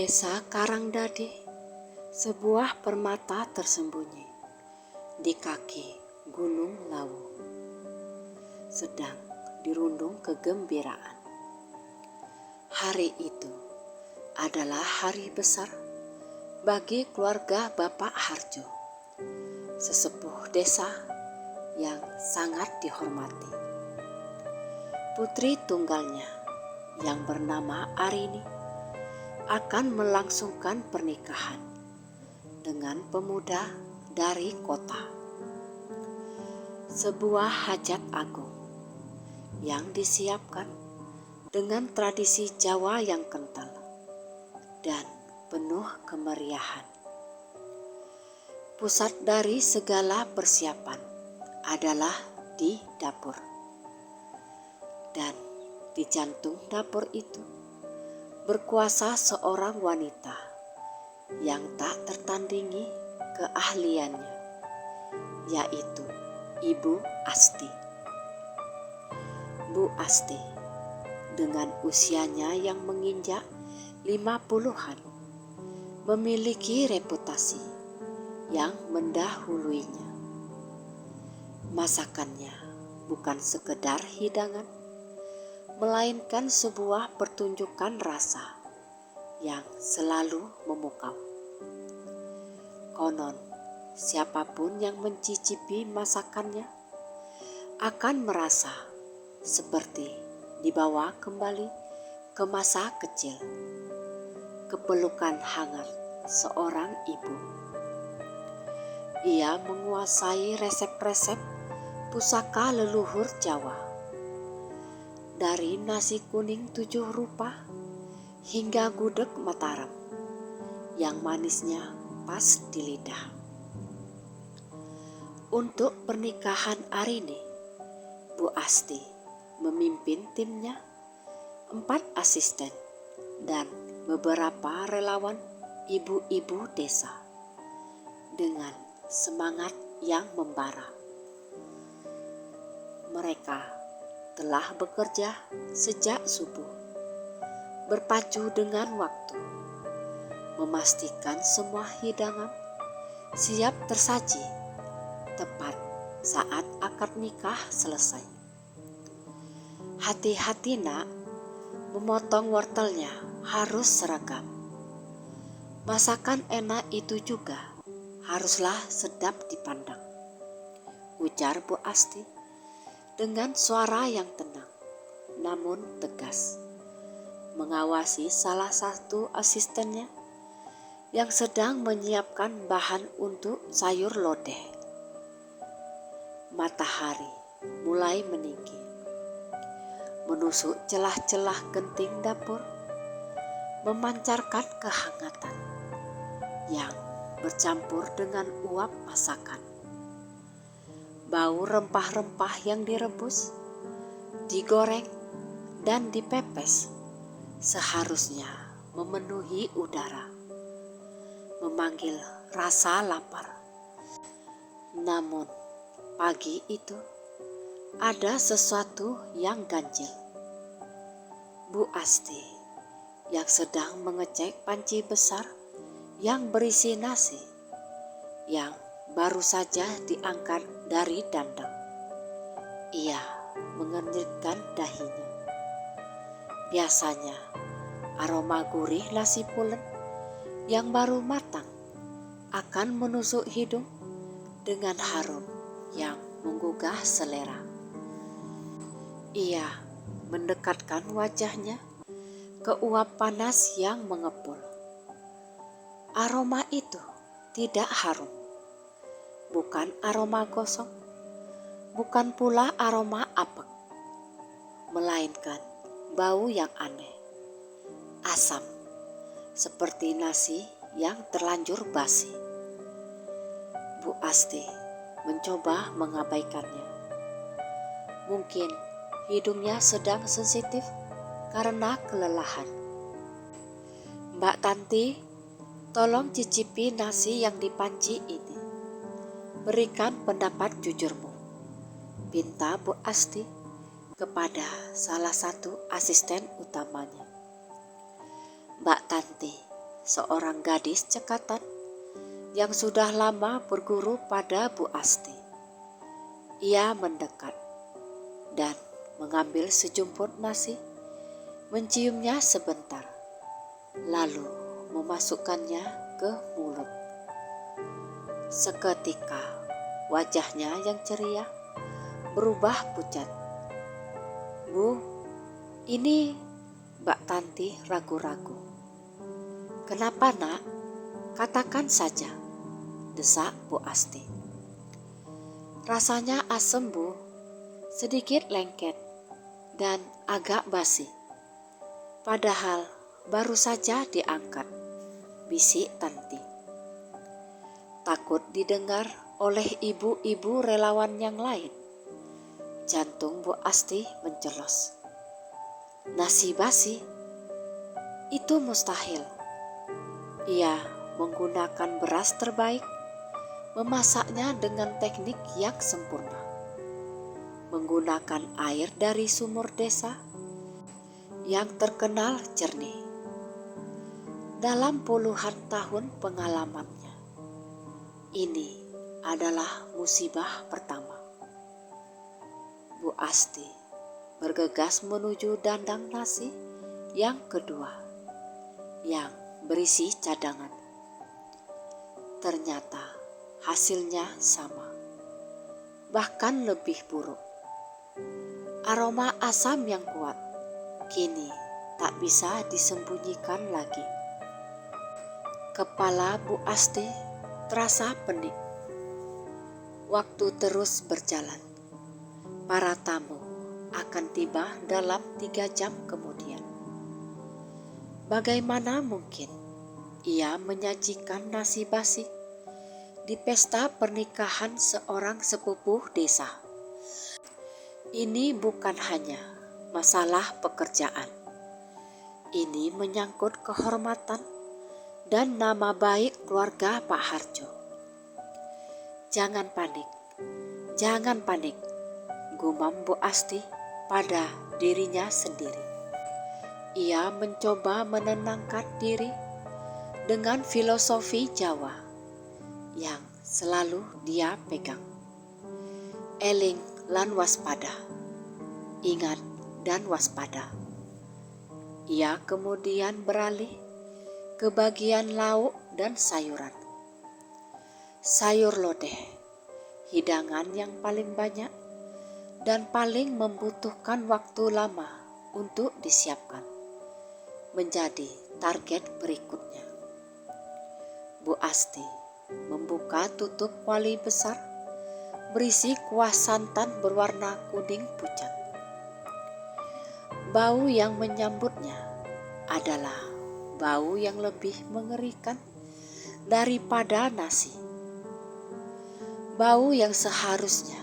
Desa Karangdadi, sebuah permata tersembunyi di kaki Gunung Lawu, sedang dirundung kegembiraan. Hari itu adalah hari besar bagi keluarga Bapak Harjo, sesepuh desa yang sangat dihormati. Putri tunggalnya yang bernama Arini akan melangsungkan pernikahan dengan pemuda dari kota. Sebuah hajat agung yang disiapkan dengan tradisi Jawa yang kental dan penuh kemeriahan. Pusat dari segala persiapan adalah di dapur. Dan di jantung dapur itu berkuasa seorang wanita yang tak tertandingi keahliannya, yaitu Ibu Asti. Bu Asti dengan usianya yang menginjak 50-an memiliki reputasi yang mendahuluinya. Masakannya bukan sekedar hidangan, melainkan sebuah pertunjukan rasa yang selalu memukau. Konon, siapapun yang mencicipi masakannya akan merasa seperti dibawa kembali ke masa kecil, ke pelukan hangat seorang ibu. Ia menguasai resep-resep pusaka leluhur Jawa, dari nasi kuning 7 rupa hingga gudeg Mataram yang manisnya pas di lidah. Untuk pernikahan Arini, Bu Asti memimpin timnya 4 asisten dan beberapa relawan ibu-ibu desa dengan semangat yang membara. Mereka telah bekerja sejak subuh, berpacu dengan waktu, memastikan semua hidangan siap tersaji tepat saat akad nikah selesai. Hati-hati nak, memotong wortelnya harus seragam. Masakan enak itu juga haruslah sedap dipandang, ujar Bu Asti dengan suara yang tenang namun tegas, mengawasi salah satu asistennya yang sedang menyiapkan bahan untuk sayur lodeh. Matahari mulai meninggi, menusuk celah-celah genting dapur, memancarkan kehangatan yang bercampur dengan uap masakan. Bau rempah-rempah yang direbus, digoreng, dan dipepes seharusnya memenuhi udara, memanggil rasa lapar. Namun pagi itu ada sesuatu yang ganjil. Bu Asti yang sedang mengecek panci besar yang berisi nasi yang baru saja diangkat dari dandang. Ia mengernyitkan dahinya. Biasanya aroma gurih nasi pulen yang baru matang akan menusuk hidung dengan harum yang menggugah selera. Ia mendekatkan wajahnya ke uap panas yang mengepul. Aroma itu tidak harum, bukan aroma gosong, bukan pula aroma apek, melainkan bau yang aneh, asam, seperti nasi yang terlanjur basi. Bu Asti mencoba mengabaikannya. Mungkin hidungnya sedang sensitif karena kelelahan. Mbak Tanti, tolong cicipi nasi yang dipanci ini. Berikan pendapat jujurmu, pinta Bu Asti kepada salah satu asisten utamanya. Mbak Tanti seorang gadis cekatan yang sudah lama berguru pada Bu Asti. Ia mendekat dan mengambil sejumput nasi, menciumnya sebentar, lalu memasukkannya ke mulut. Seketika wajahnya yang ceria berubah pucat. "Bu, ini..." Mbak Tanti ragu-ragu. "Kenapa, Nak? Katakan saja," desak Bu Asti. "Rasanya asem, Bu, sedikit lengket dan agak basi. Padahal baru saja diangkat," bisik Tanti. Takut didengar oleh ibu-ibu relawan yang lain, jantung Bu Asti mencelos. Nasi basi? Itu mustahil. Ia menggunakan beras terbaik, memasaknya dengan teknik yang sempurna, menggunakan air dari sumur desa yang terkenal jernih. Dalam puluhan tahun pengalamannya, ini adalah musibah pertama. Bu Asti bergegas menuju dandang nasi yang kedua, yang berisi cadangan. Ternyata hasilnya sama, bahkan lebih buruk. Aroma asam yang kuat kini tak bisa disembunyikan lagi. Kepala Bu Asti terasa pening. Waktu terus berjalan. Para tamu akan tiba dalam 3 jam kemudian. Bagaimana mungkin ia menyajikan nasi basi di pesta pernikahan seorang sepupuh desa? Ini bukan hanya masalah pekerjaan. Ini menyangkut kehormatan dan nama baik keluarga Pak Harjo. "Jangan panik, jangan panik," gumam Bu Asti pada dirinya sendiri. Ia mencoba menenangkan diri dengan filosofi Jawa yang selalu dia pegang. Eling lan waspada, ingat dan waspada. Ia kemudian beralih ke bagian lauk dan sayuran. Sayur lodeh, hidangan yang paling banyak dan paling membutuhkan waktu lama untuk disiapkan, menjadi target berikutnya. Bu Asti membuka tutup kuali besar berisi kuah santan berwarna kuning pucat. Bau yang menyambutnya adalah bau yang lebih mengerikan daripada nasi. Bau yang seharusnya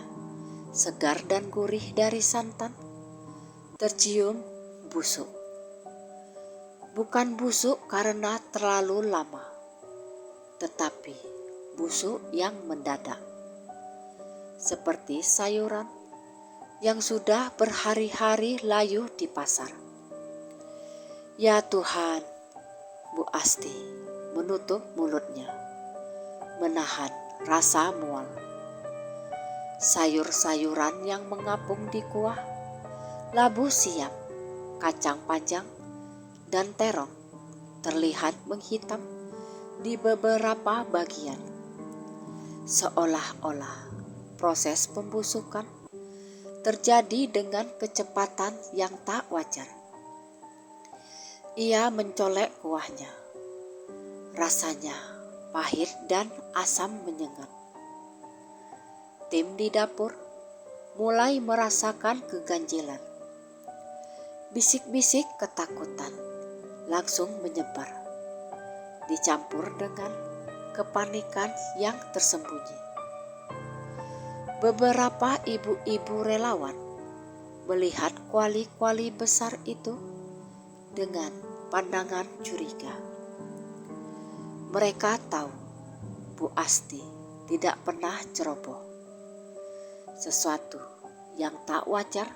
segar dan gurih dari santan, tercium busuk. Bukan busuk karena terlalu lama, tetapi busuk yang mendadak. Seperti sayuran yang sudah berhari-hari layu di pasar. Ya Tuhan, Bu Asti menutup mulutnya, menahan rasa mual. Sayur-sayuran yang mengapung di kuah, labu siam, kacang panjang, dan terong terlihat menghitam di beberapa bagian. Seolah-olah proses pembusukan terjadi dengan kecepatan yang tak wajar. Ia mencolek kuahnya. Rasanya pahit dan asam menyengat. Tim di dapur mulai merasakan keganjilan. Bisik-bisik ketakutan langsung menyebar, dicampur dengan kepanikan yang tersembunyi. Beberapa ibu-ibu relawan melihat kuali-kuali besar itu dengan pandangan curiga. Mereka tahu Bu Asti tidak pernah ceroboh. Sesuatu yang tak wajar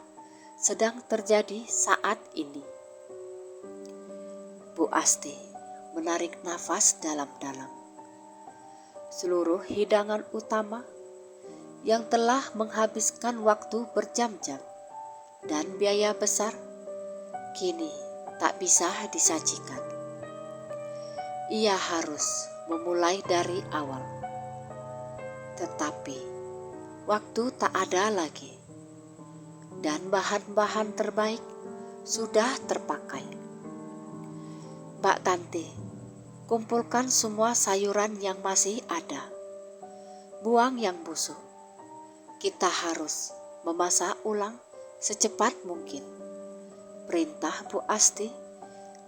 sedang terjadi saat ini. Bu Asti menarik nafas dalam-dalam. Seluruh hidangan utama yang telah menghabiskan waktu berjam-jam dan biaya besar kini tak bisa disajikan. Ia harus memulai dari awal. Tetapi waktu tak ada lagi dan bahan-bahan terbaik sudah terpakai. Mbak Tanti, kumpulkan semua sayuran yang masih ada. Buang yang busuk. Kita harus memasak ulang secepat mungkin. Perintah Bu Asti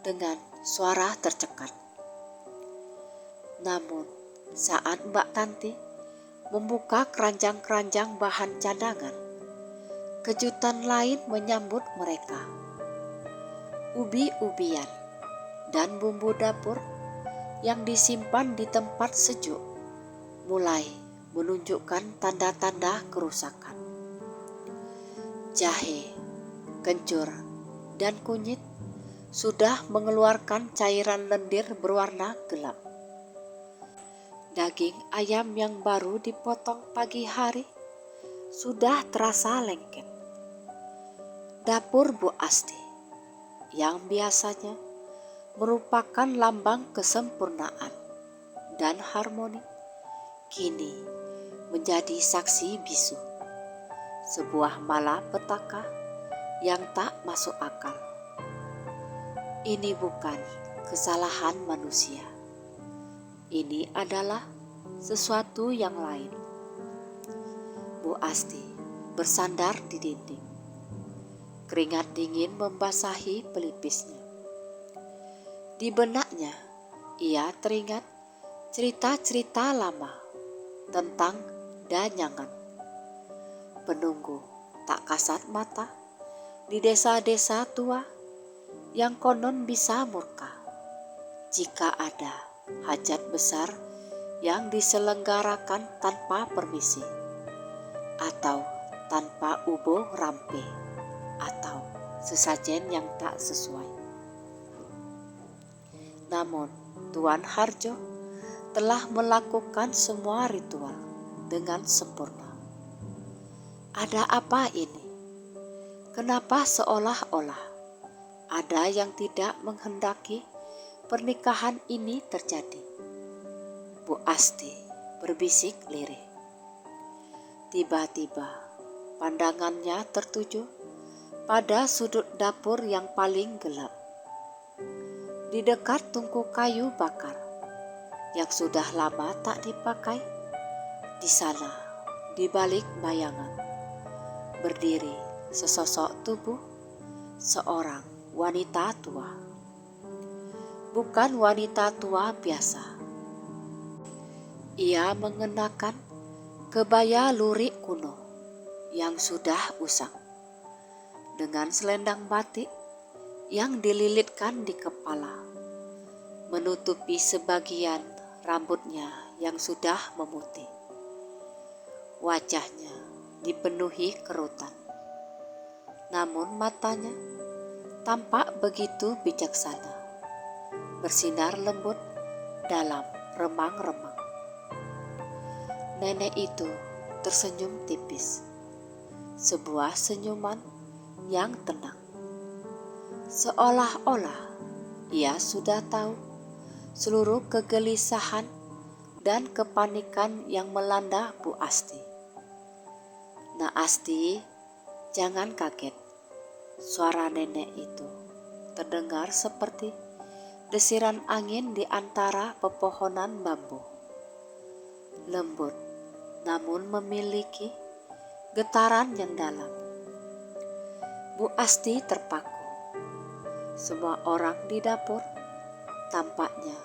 dengan suara tercekat. Namun saat Mbak Tanti membuka keranjang-keranjang bahan cadangan, kejutan lain menyambut mereka. Ubi-ubian dan bumbu dapur yang disimpan di tempat sejuk mulai menunjukkan tanda-tanda kerusakan. Jahe, kencur, dan kunyit sudah mengeluarkan cairan lendir berwarna gelap. Daging ayam yang baru dipotong pagi hari sudah terasa lengket. Dapur Bu Asti yang biasanya merupakan lambang kesempurnaan dan harmoni kini menjadi saksi bisu, sebuah malapetaka yang tak masuk akal. Ini bukan kesalahan manusia. Ini adalah sesuatu yang lain. Bu Asti bersandar di dinding. Keringat dingin membasahi pelipisnya. Di benaknya, ia teringat cerita-cerita lama tentang danyangan. Penunggu tak kasat mata di desa-desa tua yang konon bisa murka jika ada hajat besar yang diselenggarakan tanpa permisi atau tanpa ubung rampe atau sesajen yang tak sesuai. Namun Tuan Harjo telah melakukan semua ritual dengan sempurna. Ada apa ini? Kenapa seolah-olah ada yang tidak menghendaki pernikahan ini terjadi? Bu Asti berbisik lirih. Tiba-tiba pandangannya tertuju pada sudut dapur yang paling gelap. Di dekat tungku kayu bakar yang sudah lama tak dipakai, di sana, di balik bayangan, berdiri sesosok tubuh seorang wanita tua. Bukan wanita tua biasa. Ia mengenakan kebaya lurik kuno yang sudah usang, dengan selendang batik yang dililitkan di kepala, menutupi sebagian rambutnya yang sudah memutih. Wajahnya dipenuhi kerutan, namun matanya tampak begitu bijaksana, bersinar lembut dalam remang-remang. Nenek itu tersenyum tipis, sebuah senyuman yang tenang. Seolah-olah ia sudah tahu seluruh kegelisahan dan kepanikan yang melanda Bu Asti. Nak Asti, jangan kaget. Suara nenek itu terdengar seperti desiran angin di antara pepohonan bambu. Lembut, namun memiliki getaran yang dalam. Bu Asti terpaku. Semua orang di dapur tampaknya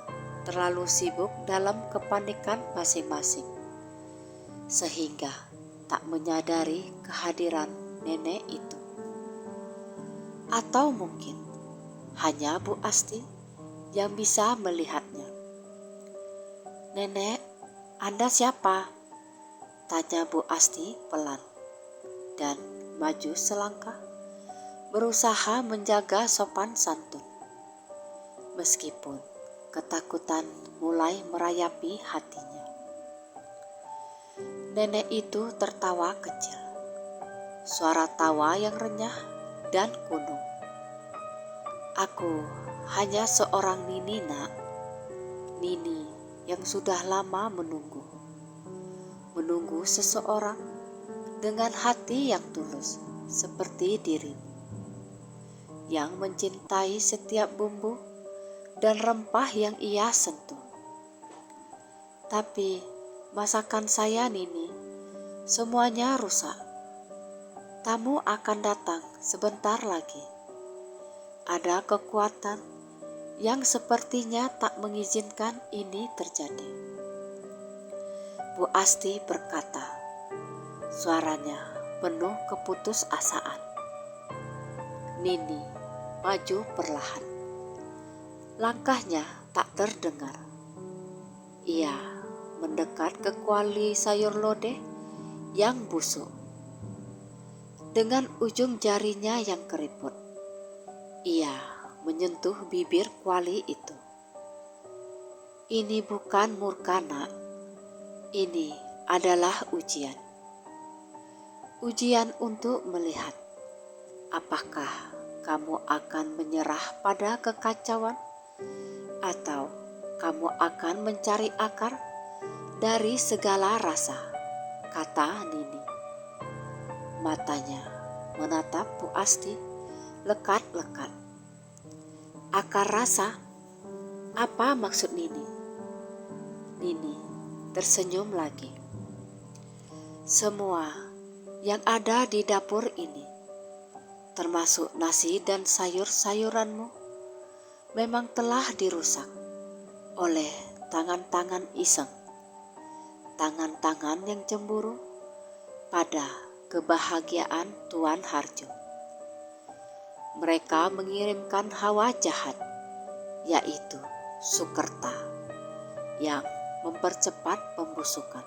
terlalu sibuk dalam kepanikan masing-masing, sehingga tak menyadari kehadiran nenek itu. Atau mungkin hanya Bu Asti yang bisa melihatnya. "Nenek, Anda siapa?" tanya Bu Asti pelan dan maju selangkah, berusaha menjaga sopan santun. Meskipun ketakutan mulai merayapi hatinya. Nenek itu tertawa kecil, suara tawa yang renyah dan kuno. Aku hanya seorang nini, nak. Nini yang sudah lama menunggu seseorang dengan hati yang tulus seperti dirimu, yang mencintai setiap bumbu dan rempah yang ia sentuh. Tapi masakan saya, Nini, semuanya rusak. Tamu akan datang sebentar lagi. Ada kekuatan yang sepertinya tak mengizinkan ini terjadi. Bu Asti berkata, suaranya penuh keputusasaan. Nini maju perlahan. Langkahnya tak terdengar. Ia mendekat ke kuali sayur lodeh yang busuk. Dengan ujung jarinya yang keriput, ia menyentuh bibir kuali itu. Ini bukan murka, nak. Ini adalah ujian. Ujian untuk melihat apakah kamu akan menyerah pada kekacauan atau kamu akan mencari akar dari segala rasa, kata Nini. Matanya menatap Bu Asti lekat-lekat. Akar rasa? Apa maksud Nini? Nini tersenyum lagi. Semua yang ada di dapur ini, termasuk nasi dan sayur-sayuranmu, memang telah dirusak oleh tangan-tangan iseng, tangan-tangan yang cemburu pada kebahagiaan Tuan Harjo. Mereka mengirimkan hawa jahat, yaitu Sukerta, yang mempercepat pembusukan.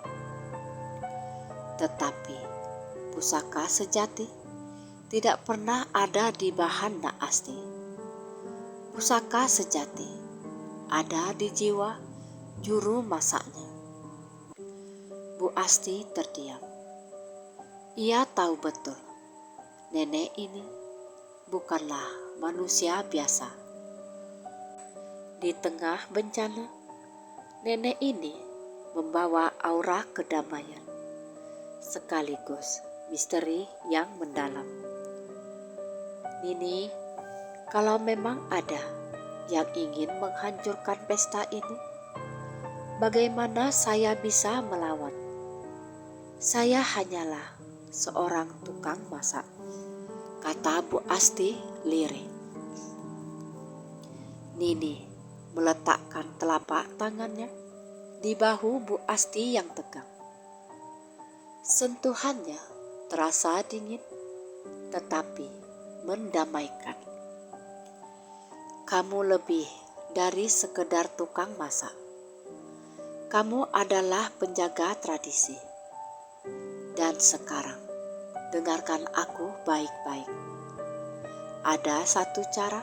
Tetapi pusaka sejati tidak pernah ada di bahan Nak Asti. Pusaka sejati ada di jiwa juru masaknya. Bu Asti terdiam. Ia tahu betul, nenek ini bukanlah manusia biasa. Di tengah bencana, nenek ini membawa aura kedamaian, sekaligus misteri yang mendalam. Nini, kalau memang ada yang ingin menghancurkan pesta ini, bagaimana saya bisa melawan? Saya hanyalah seorang tukang masak, kata Bu Asti lirih. Nini meletakkan telapak tangannya di bahu Bu Asti yang tegang. Sentuhannya terasa dingin, tetapi mendamaikan. Kamu lebih dari sekedar tukang masak. Kamu adalah penjaga tradisi. Dan sekarang, dengarkan aku baik-baik. Ada satu cara,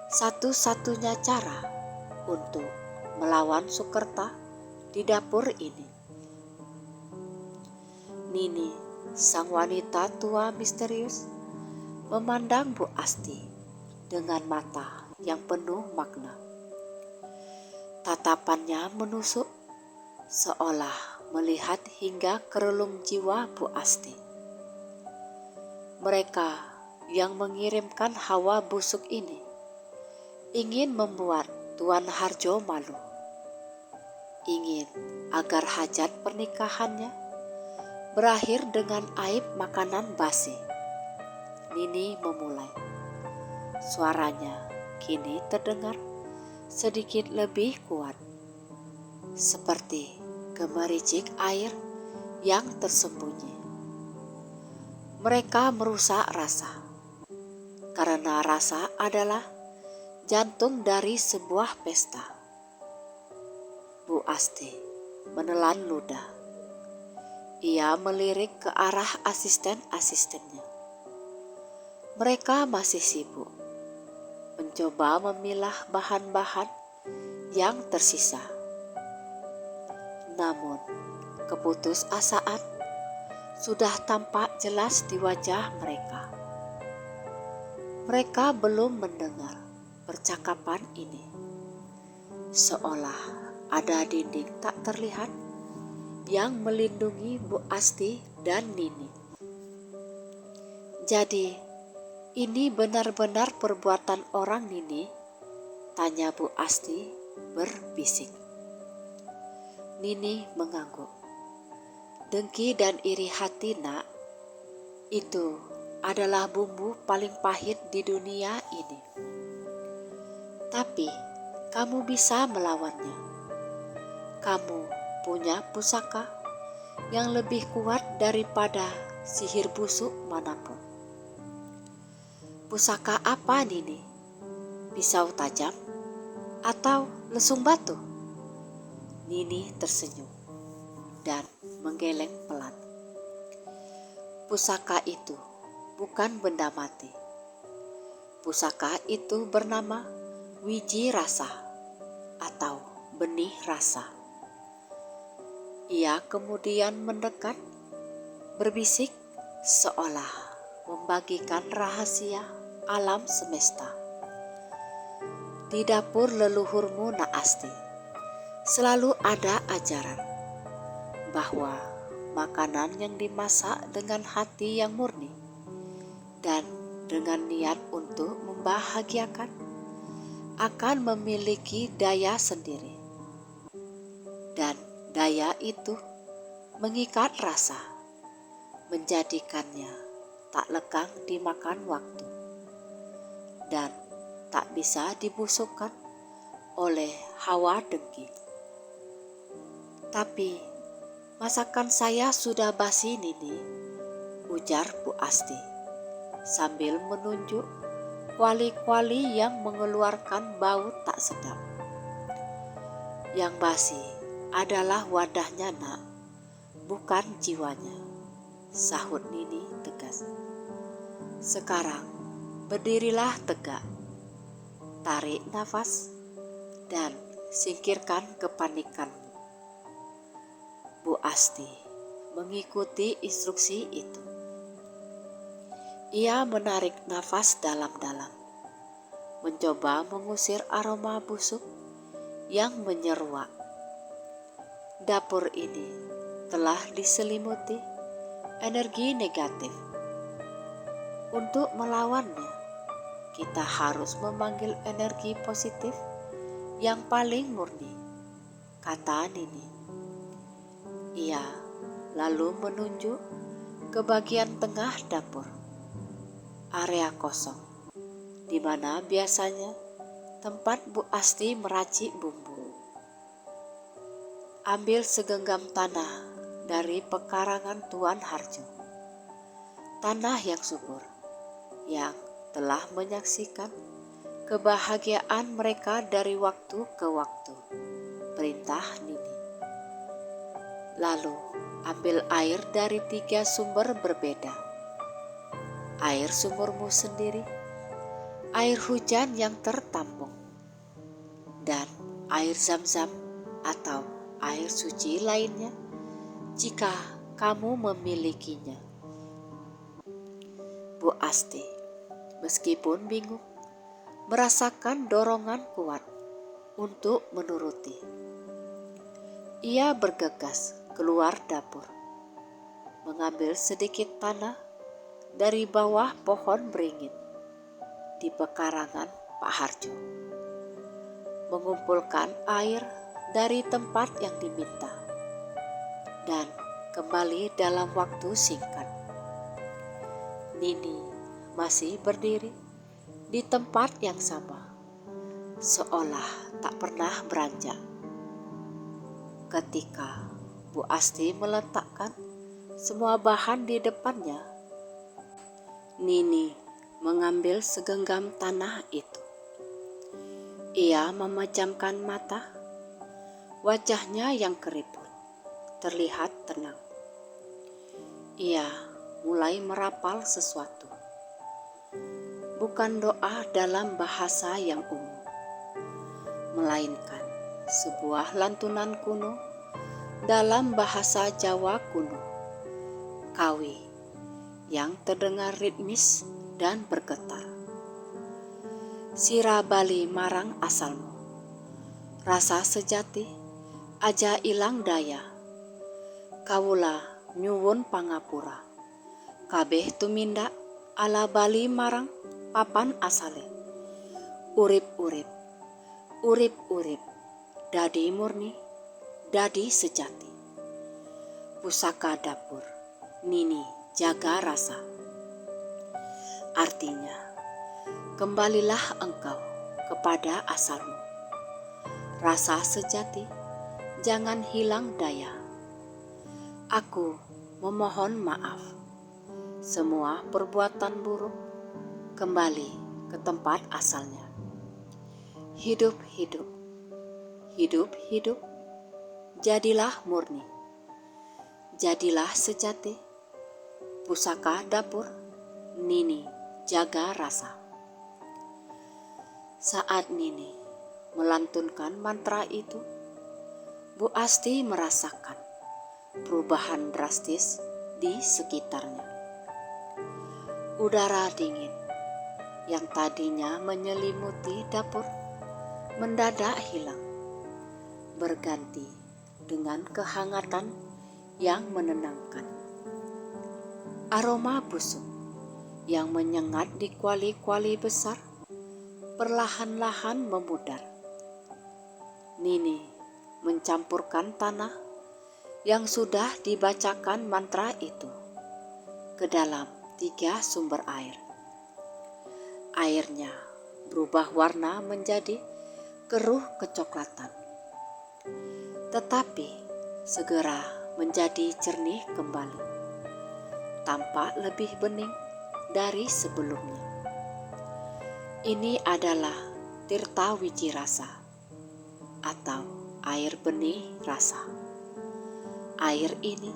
satu-satunya cara untuk melawan Sukerta di dapur ini. Nini, sang wanita tua misterius, memandang Bu Asti dengan mata yang penuh makna. Tatapannya menusuk, seolah melihat hingga ke relung jiwa Bu Asti. Mereka yang mengirimkan hawa busuk ini ingin membuat Tuan Harjo malu. Ingin agar hajat pernikahannya berakhir dengan aib makanan basi. Nini memulai. Suaranya kini terdengar sedikit lebih kuat, seperti gemericik air yang tersembunyi. Mereka merusak rasa, karena rasa adalah jantung dari sebuah pesta. Bu Asti menelan ludah. Ia melirik ke arah asisten-asistennya. Mereka masih sibuk mencoba memilah bahan-bahan yang tersisa. Namun, keputusasaan sudah tampak jelas di wajah mereka. Mereka belum mendengar percakapan ini. Seolah ada dinding tak terlihat yang melindungi Bu Asti dan Nini. Jadi, ini benar-benar perbuatan orang, Nini? Tanya Bu Asti berbisik. Nini mengangguk. Dengki dan iri hati, nak. Itu adalah bumbu paling pahit di dunia ini. Tapi kamu bisa melawannya. Kamu punya pusaka yang lebih kuat daripada sihir busuk manapun. Pusaka apa, Nini? Pisau tajam atau lesung batu? Nini tersenyum dan menggeleng pelan. Pusaka itu bukan benda mati. Pusaka itu bernama Wiji Rasa atau benih rasa. Ia kemudian mendekat, berbisik seolah membagikan rahasia alam semesta. Di dapur leluhurmu, Nak Asti, selalu ada ajaran bahwa makanan yang dimasak dengan hati yang murni dan dengan niat untuk membahagiakan akan memiliki daya sendiri. Dan daya itu mengikat rasa, menjadikannya tak lekang dimakan waktu dan tak bisa dibusukkan oleh hawa dengki. Tapi masakan saya sudah basi, Nini, ujar Bu Asti sambil menunjuk kuali-kuali yang mengeluarkan bau tak sedap. Yang basi adalah wadahnya, nak, bukan jiwanya, sahut Nini tegas. Sekarang berdirilah tegak, tarik nafas, dan singkirkan kepanikanmu. Bu Asti mengikuti instruksi itu. Ia menarik nafas dalam-dalam, mencoba mengusir aroma busuk yang menyeruak. Dapur ini telah diselimuti energi negatif. Untuk melawannya, kita harus memanggil energi positif yang paling murni, kata Nini. Ia lalu menunjuk ke bagian tengah dapur, area kosong, di mana biasanya tempat Bu Asti meracik bumbu. Ambil segenggam tanah dari pekarangan Tuan Harjo, tanah yang subur, yang telah menyaksikan kebahagiaan mereka dari waktu ke waktu, perintah Nini. Lalu ambil air dari 3 sumber berbeda. Air sumurmu sendiri, air hujan yang tertampung, dan air zam-zam atau air suci lainnya jika kamu memilikinya. Bu Asti, meskipun bingung, merasakan dorongan kuat untuk menuruti. Ia bergegas keluar dapur, mengambil sedikit tanah dari bawah pohon beringin di pekarangan Pak Harjo, mengumpulkan air dari tempat yang diminta, dan kembali dalam waktu singkat. Nini masih berdiri di tempat yang sama, seolah tak pernah beranjak. Ketika Bu Asti meletakkan semua bahan di depannya, Nini mengambil segenggam tanah itu. Ia memejamkan mata, wajahnya yang keriput terlihat tenang. Ia mulai merapal sesuatu, bukan doa dalam bahasa yang umum, melainkan sebuah lantunan kuno dalam bahasa Jawa kuno, Kawi, yang terdengar ritmis dan bergetar. Sira bali marang asalmu, rasa sejati aja ilang daya. Kawula nyuwun pangapura, kabeh tumindak ala bali marang papan asale. Urip-urip, urip-urip, dadi murni, dadi sejati. Pusaka dapur, Nini jaga rasa. Artinya, kembalilah engkau kepada asalmu. Rasa sejati, jangan hilang daya. Aku memohon maaf. Semua perbuatan buruk kembali ke tempat asalnya. Hidup-hidup, hidup-hidup, jadilah murni. Jadilah sejati. Pusaka dapur, Nini jaga rasa. Saat Nini melantunkan mantra itu, Bu Asti merasakan perubahan drastis di sekitarnya. Udara dingin yang tadinya menyelimuti dapur mendadak hilang, berganti dengan kehangatan yang menenangkan. Aroma busuk yang menyengat di kuali-kuali besar perlahan-lahan memudar. Nini mencampurkan tanah yang sudah dibacakan mantra itu ke dalam 3 sumber air. Airnya berubah warna menjadi keruh kecoklatan, tetapi segera menjadi jernih kembali, tampak lebih bening dari sebelumnya. Ini adalah Tirta Wiji Rasa atau air benih rasa. Air ini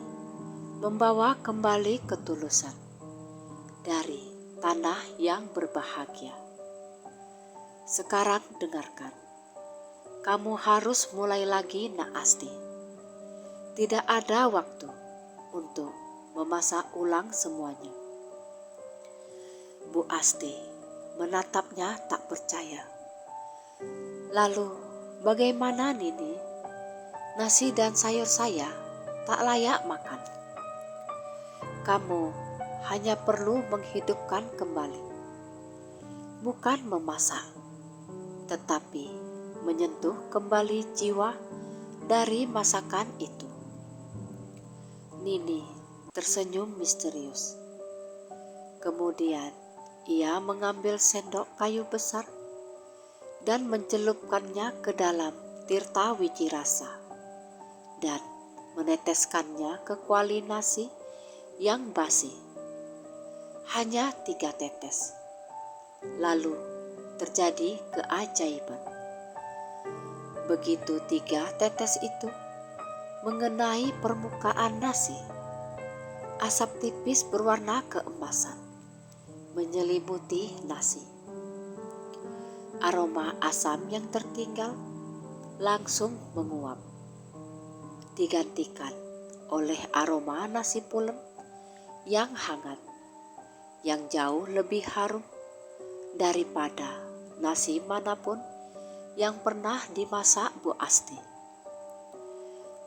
membawa kembali ketulusan dari tanah yang berbahagia. Sekarang dengarkan, kamu harus mulai lagi, Nak Asti. Tidak ada waktu untuk memasak ulang semuanya. Bu Asti menatapnya tak percaya. Lalu bagaimana Nini? Nasi dan sayur saya tak layak makan. Kamu hanya perlu menghidupkan kembali, bukan memasak, tetapi menyentuh kembali jiwa dari masakan itu. Nini tersenyum misterius. Kemudian ia mengambil sendok kayu besar dan mencelupkannya ke dalam Tirta Wiji Rasa dan meneteskannya ke kuali nasi yang basi. Hanya 3 tetes. Lalu terjadi keajaiban. Begitu 3 tetes itu mengenai permukaan nasi, asap tipis berwarna keemasan menyelimuti nasi. Aroma asam yang tertinggal langsung menguap, digantikan oleh aroma nasi pulen yang hangat, yang jauh lebih harum daripada nasi manapun yang pernah dimasak Bu Asti.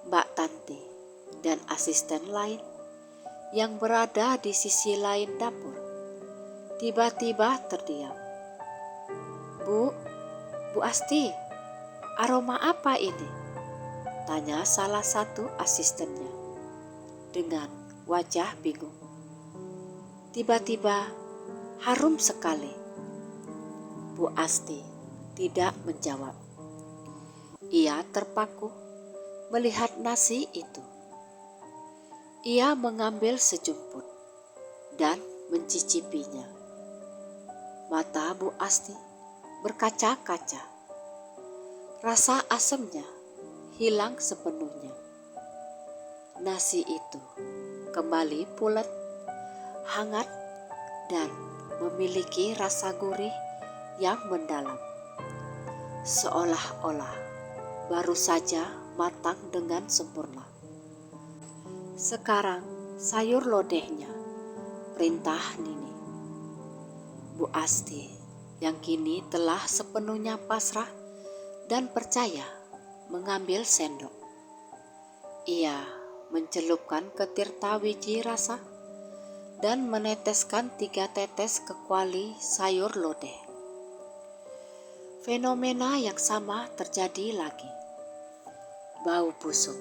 Mbak Tanti dan asisten lain yang berada di sisi lain dapur tiba-tiba terdiam. Bu Asti, aroma apa ini? Tanya salah satu asistennya dengan wajah bingung. Tiba-tiba harum sekali. Bu Asti tidak menjawab. Ia terpaku melihat nasi itu. Ia mengambil sejumput dan mencicipinya. Mata Bu Asti berkaca-kaca. Rasa asamnya hilang sepenuhnya. Nasi itu kembali pulet, hangat, dan memiliki rasa gurih yang mendalam. Seolah-olah baru saja matang dengan sempurna. Sekarang sayur lodehnya, perintah Nini. Bu Asti yang kini telah sepenuhnya pasrah dan percaya mengambil sendok. Ia mencelupkan ke tirta wiji rasa dan meneteskan 3 tetes ke kuali sayur lodeh. Fenomena yang sama terjadi lagi. Bau busuk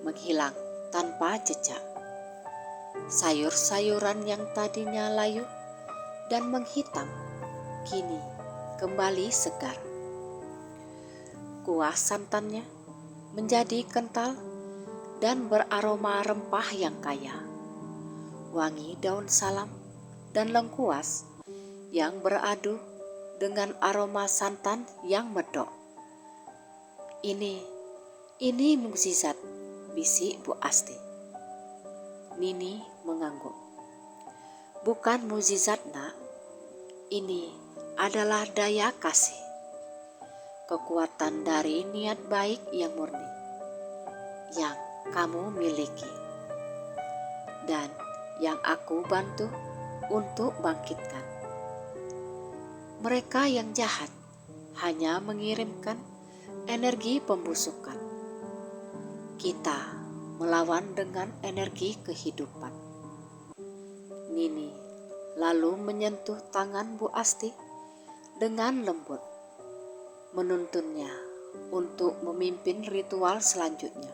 menghilang tanpa jejak. Sayur-sayuran yang tadinya layu dan menghitam kini kembali segar. Kuah santannya menjadi kental dan beraroma rempah yang kaya. Wangi daun salam dan lengkuas yang beradu dengan aroma santan yang medok. Ini mukjizat, bisik Bu Asti. Nini mengangguk. Bukan mukjizat, Nak. Ini adalah daya kasih. Kekuatan dari niat baik yang murni yang kamu miliki dan yang aku bantu untuk bangkitkan. Mereka yang jahat hanya mengirimkan energi pembusukan. Kita melawan dengan energi kehidupan. Nini lalu menyentuh tangan Bu Asti dengan lembut, menuntunnya untuk memimpin ritual selanjutnya.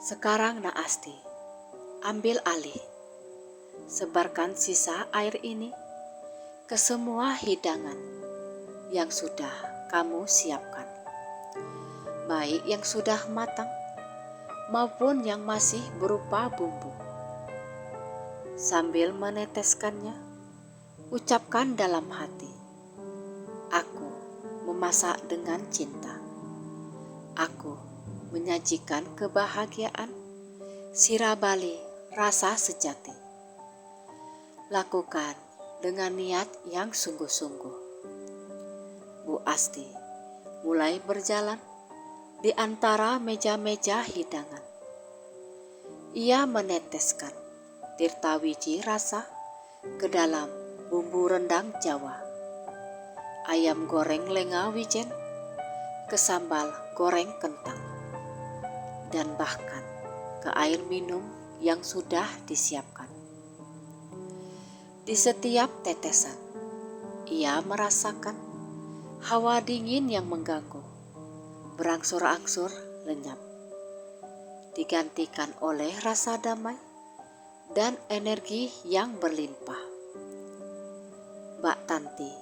Sekarang Nak Asti, ambil alih. Sebarkan sisa air ini ke semua hidangan yang sudah kamu siapkan. Baik yang sudah matang maupun yang masih berupa bumbu. Sambil meneteskannya, ucapkan dalam hati, aku memasak dengan cinta. Aku menyajikan kebahagiaan, sirabali rasa sejati. Lakukan dengan niat yang sungguh-sungguh. Bu Asti mulai berjalan di antara meja-meja hidangan. Ia meneteskan tirta wiji rasa ke dalam bumbu rendang Jawa, ayam goreng lenga wijen ke sambal goreng kentang, dan bahkan ke air minum yang sudah disiapkan. Di setiap tetesan, ia merasakan hawa dingin yang mengganggu, berangsur-angsur lenyap, digantikan oleh rasa damai dan energi yang berlimpah. Mbak Tanti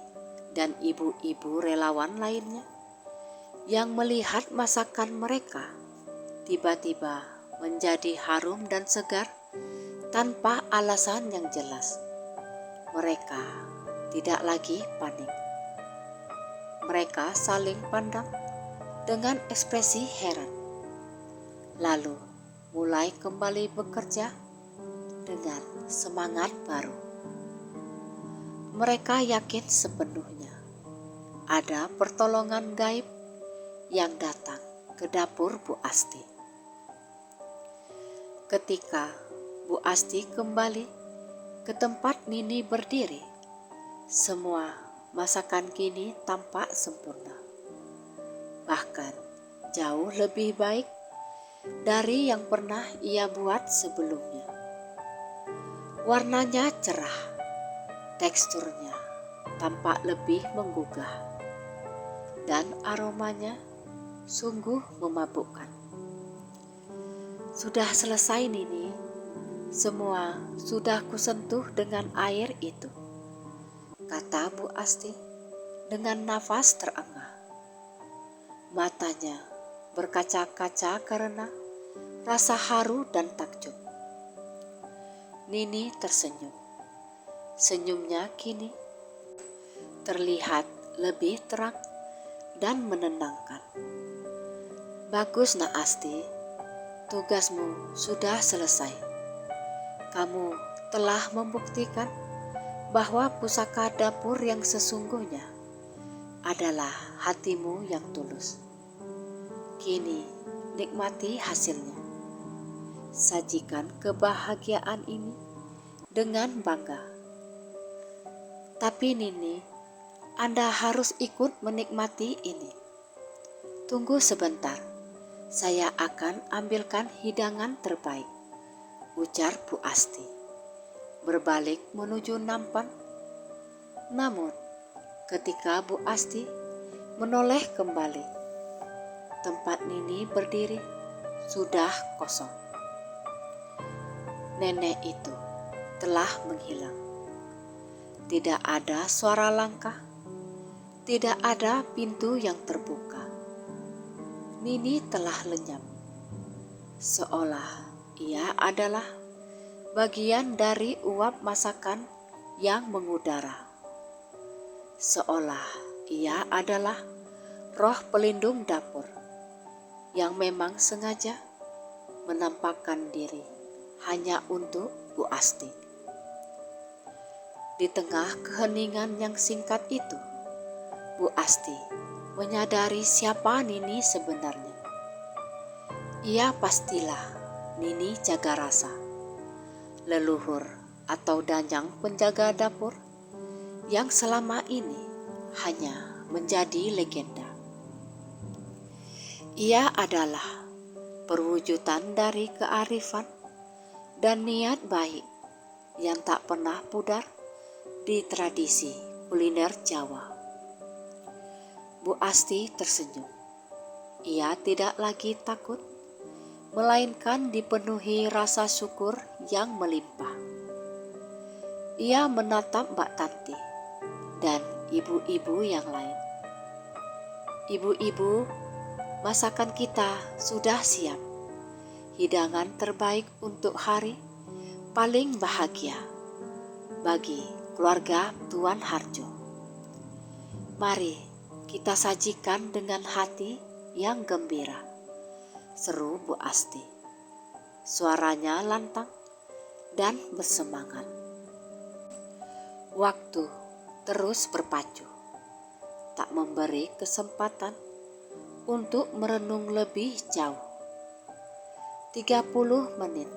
dan ibu-ibu relawan lainnya yang melihat masakan mereka tiba-tiba menjadi harum dan segar tanpa alasan yang jelas. Mereka tidak lagi panik. Mereka saling pandang dengan ekspresi heran, lalu mulai kembali bekerja dengan semangat baru. Mereka yakin sepenuhnya ada pertolongan gaib yang datang ke dapur Bu Asti. Ketika Bu Asti kembali ke tempat Nini berdiri, semua masakan kini tampak sempurna. Bahkan jauh lebih baik dari yang pernah ia buat sebelumnya. Warnanya cerah, teksturnya tampak lebih menggugah, dan aromanya sungguh memabukkan. Sudah selesai Nini, semua sudah kusentuh dengan air itu, kata Bu Asti dengan nafas terengah. Matanya berkaca-kaca karena rasa haru dan takjub. Nini tersenyum. Senyumnya kini terlihat lebih terang dan menenangkan. Bagus Nak Asti, tugasmu sudah selesai. Kamu telah membuktikan bahwa pusaka dapur yang sesungguhnya adalah hatimu yang tulus. Kini nikmati hasilnya. Sajikan kebahagiaan ini dengan bangga. Tapi Nini, Anda harus ikut menikmati ini. Tunggu sebentar, saya akan ambilkan hidangan terbaik, ujar Bu Asti, berbalik menuju nampan. Namun, ketika Bu Asti menoleh kembali, tempat Nini berdiri sudah kosong. Nenek itu telah menghilang. Tidak ada suara langkah, tidak ada pintu yang terbuka. Nini telah lenyap, seolah ia adalah bagian dari uap masakan yang mengudara. Seolah ia adalah roh pelindung dapur yang memang sengaja menampakkan diri hanya untuk Bu Asti. Di tengah keheningan yang singkat itu, Bu Asti menyadari siapa Nini sebenarnya. Ia pastilah Nini Jagarasa, leluhur atau danyang penjaga dapur yang selama ini hanya menjadi legenda. Ia adalah perwujudan dari kearifan dan niat baik yang tak pernah pudar di tradisi kuliner Jawa. Bu Asti tersenyum. Ia tidak lagi takut, melainkan dipenuhi rasa syukur yang melimpah. Ia menatap Mbak Tanti dan ibu-ibu yang lain. Ibu-ibu, masakan kita sudah siap. Hidangan terbaik untuk hari paling bahagia bagi keluarga Tuan Harjo. Mari kita sajikan dengan hati yang gembira, seru Bu Asti. Suaranya lantang dan bersemangat. Waktu terus berpacu, tak memberi kesempatan untuk merenung lebih jauh. 30 menit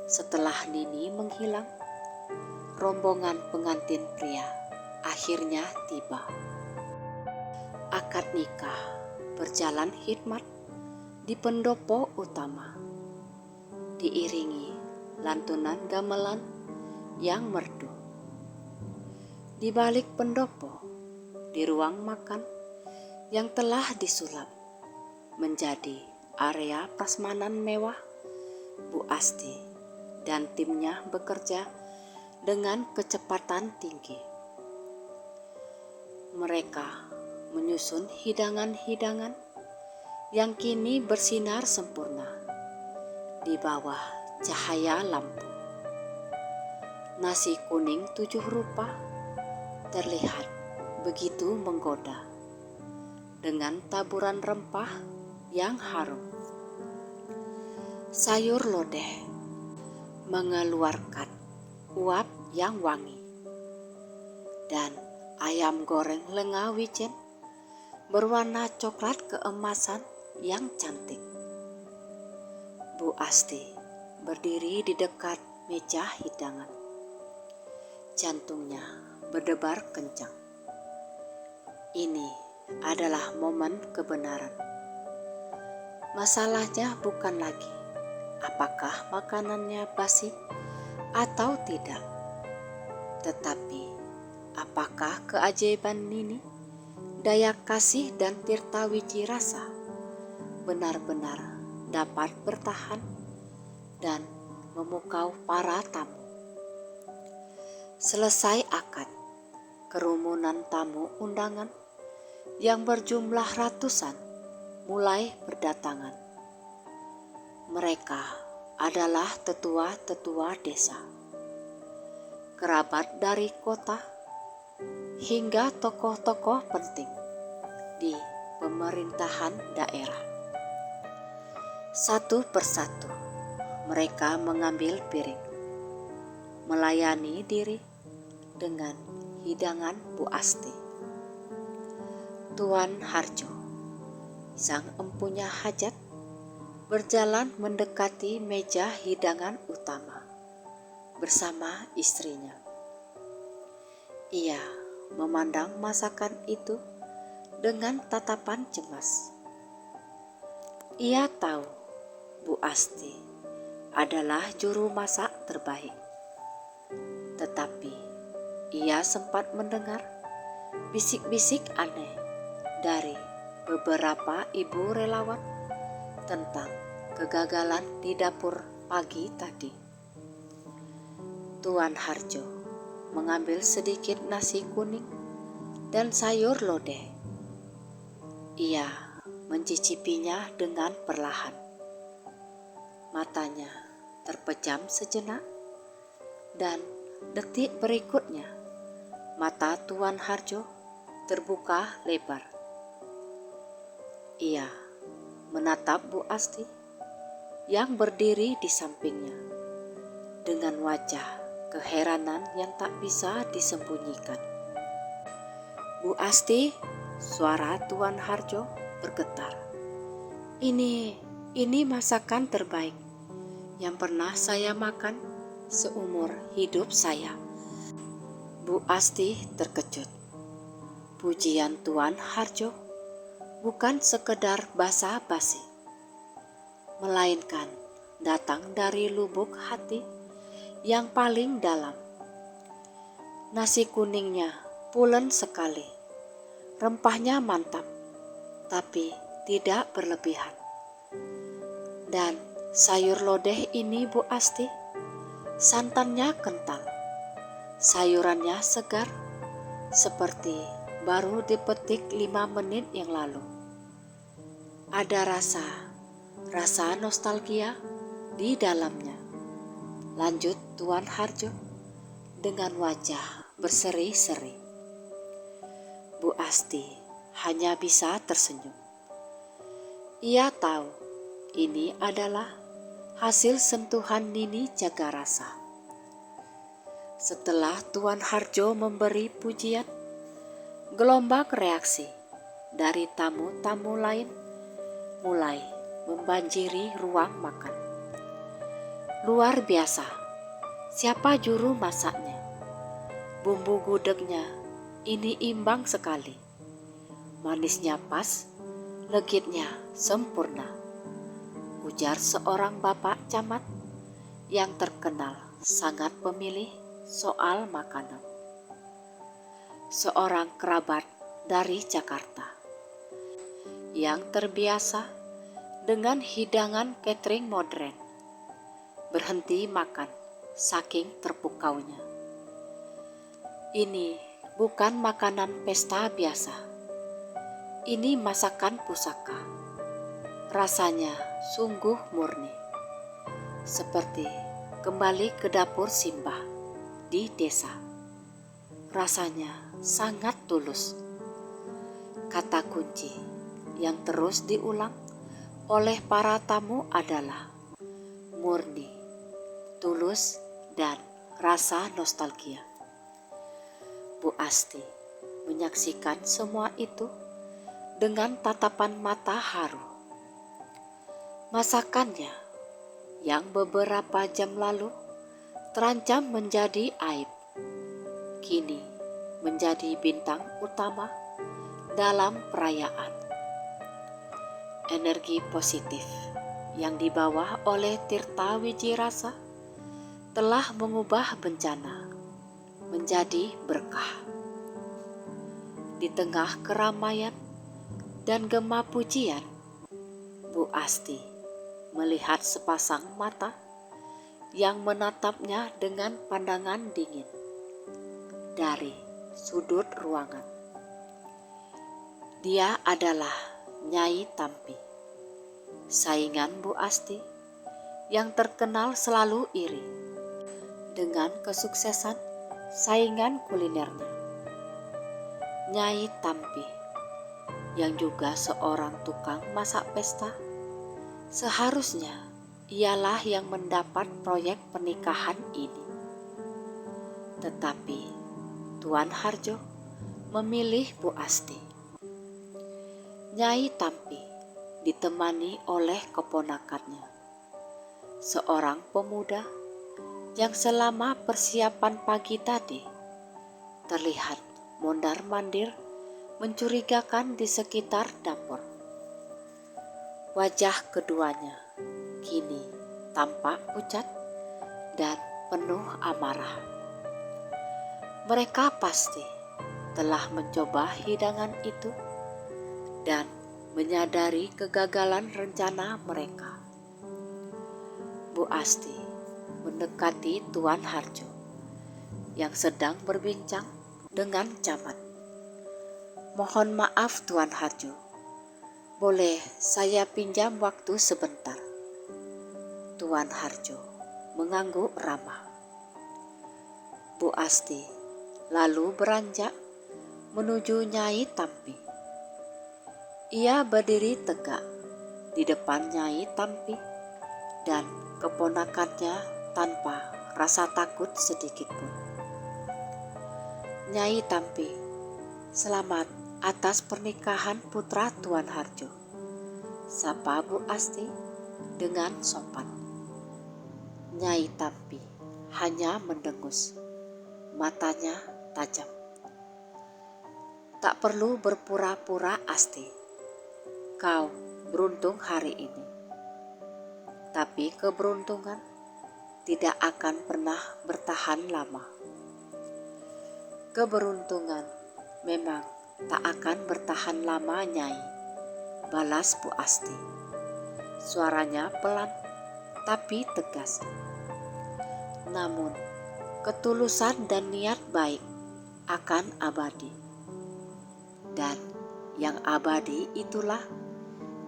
setelah Nini menghilang, rombongan pengantin pria akhirnya tiba. Akad nikah berjalan hikmat di pendopo utama, diiringi lantunan gamelan yang merdu. Di balik pendopo, di ruang makan yang telah disulap menjadi area prasmanan mewah, Bu Asti dan timnya bekerja dengan kecepatan tinggi. Mereka menyusun hidangan-hidangan yang kini bersinar sempurna di bawah cahaya lampu. Nasi kuning 7 rupa terlihat begitu menggoda dengan taburan rempah yang harum. Sayur lodeh mengeluarkan uap yang wangi, dan ayam goreng lenga wijen berwarna coklat keemasan yang cantik. Bu Asti berdiri di dekat meja hidangan. Jantungnya berdebar kencang. Ini adalah momen kebenaran. Masalahnya bukan lagi apakah makanannya basi atau tidak, tetapi apakah keajaiban Nini, daya kasih dan tirta wiji rasa benar-benar dapat bertahan dan memukau para tamu. Selesai akad, kerumunan tamu undangan yang berjumlah ratusan mulai berdatangan. Mereka adalah tetua-tetua desa, kerabat dari kota, hingga tokoh-tokoh penting di pemerintahan daerah. Satu persatu mereka mengambil piring, melayani diri dengan hidangan Bu Asti. Tuan Harjo, sang empunya hajat, berjalan mendekati meja hidangan utama bersama istrinya. Ia memandang masakan itu dengan tatapan cemas. Ia tahu Bu Asti adalah juru masak terbaik. Tetapi ia sempat mendengar bisik-bisik aneh dari beberapa ibu relawan tentang kegagalan di dapur pagi tadi. Tuan Harjo mengambil sedikit nasi kuning dan sayur lodeh. Ia mencicipinya dengan perlahan. Matanya terpejam sejenak dan detik berikutnya mata Tuan Harjo terbuka lebar. Ia menatap Bu Asti yang berdiri di sampingnya dengan wajah keheranan yang tak bisa disembunyikan. Bu Asti, suara Tuan Harjo bergetar. Ini masakan terbaik yang pernah saya makan seumur hidup saya. Bu Asti terkejut. Pujian Tuan Harjo bukan sekedar basa-basi, melainkan datang dari lubuk hati yang paling dalam. Nasi kuningnya pulen sekali, rempahnya mantap, tapi tidak berlebihan. Dan sayur lodeh ini Bu Asti, santannya kental, sayurannya segar, seperti baru dipetik 5 menit yang lalu. Ada rasa nostalgia di dalamnya. Lanjut Tuan Harjo dengan wajah berseri-seri. Bu Asti hanya bisa tersenyum. Ia tahu ini adalah hasil sentuhan Nini Jagarasa. Setelah Tuan Harjo memberi pujian, gelombang reaksi dari tamu-tamu lain mulai membanjiri ruang makan. Luar biasa, siapa juru masaknya? Bumbu gudegnya ini imbang sekali. Manisnya pas, legitnya sempurna, ujar seorang bapak camat yang terkenal sangat pemilih soal makanan. Seorang kerabat dari Jakarta yang terbiasa dengan hidangan catering modern berhenti makan saking terpukaunya. Ini bukan makanan pesta biasa. Ini masakan pusaka. Rasanya sungguh murni. Seperti kembali ke dapur Simbah di desa. Rasanya sangat tulus. Kata kunci yang terus diulang oleh para tamu adalah murni, tulus, dan rasa nostalgia. Bu Asti menyaksikan semua itu dengan tatapan mata haru. Masakannya yang beberapa jam lalu terancam menjadi aib, kini menjadi bintang utama dalam perayaan. Energi positif yang dibawa oleh Tirta Wijirasa telah mengubah bencana menjadi berkah. Di tengah keramaian dan gema pujian, Bu Asti melihat sepasang mata yang menatapnya dengan pandangan dingin dari sudut ruangan. Dia adalah Nyai Tampi, saingan Bu Asti yang terkenal selalu iri dengan kesuksesan saingan kulinernya. Nyai Tampi yang juga seorang tukang masak pesta, seharusnya ialah yang mendapat proyek pernikahan ini. Tetapi Tuan Harjo memilih Bu Asti. Nyai Tampi ditemani oleh keponakannya, seorang pemuda yang selama persiapan pagi tadi terlihat mondar-mandir mencurigakan di sekitar dapur. Wajah keduanya kini tampak pucat dan penuh amarah. Mereka pasti telah mencoba hidangan itu dan menyadari kegagalan rencana mereka. Bu Asti mendekati Tuan Harjo yang sedang berbincang dengan camat. "Mohon maaf Tuan Harjo, boleh saya pinjam waktu sebentar?" Tuan Harjo mengangguk ramah. Bu Asti lalu beranjak menuju Nyai Tampi. Ia berdiri tegak di depan Nyai Tampi dan keponakannya tanpa rasa takut sedikitpun. "Nyai Tampi, selamat atas pernikahan putra Tuan Harjo," sapa Bu Asti dengan sopan. Nyai Tampi hanya mendengus, matanya tajam. "Tak perlu berpura-pura Asti, kau beruntung hari ini. Tapi keberuntungan tidak akan pernah bertahan lama." "Keberuntungan memang tak akan bertahan lama, Nyai," balas Bu Asti. Suaranya pelan tapi tegas. "Namun ketulusan dan niat baik akan abadi. Dan yang abadi itulah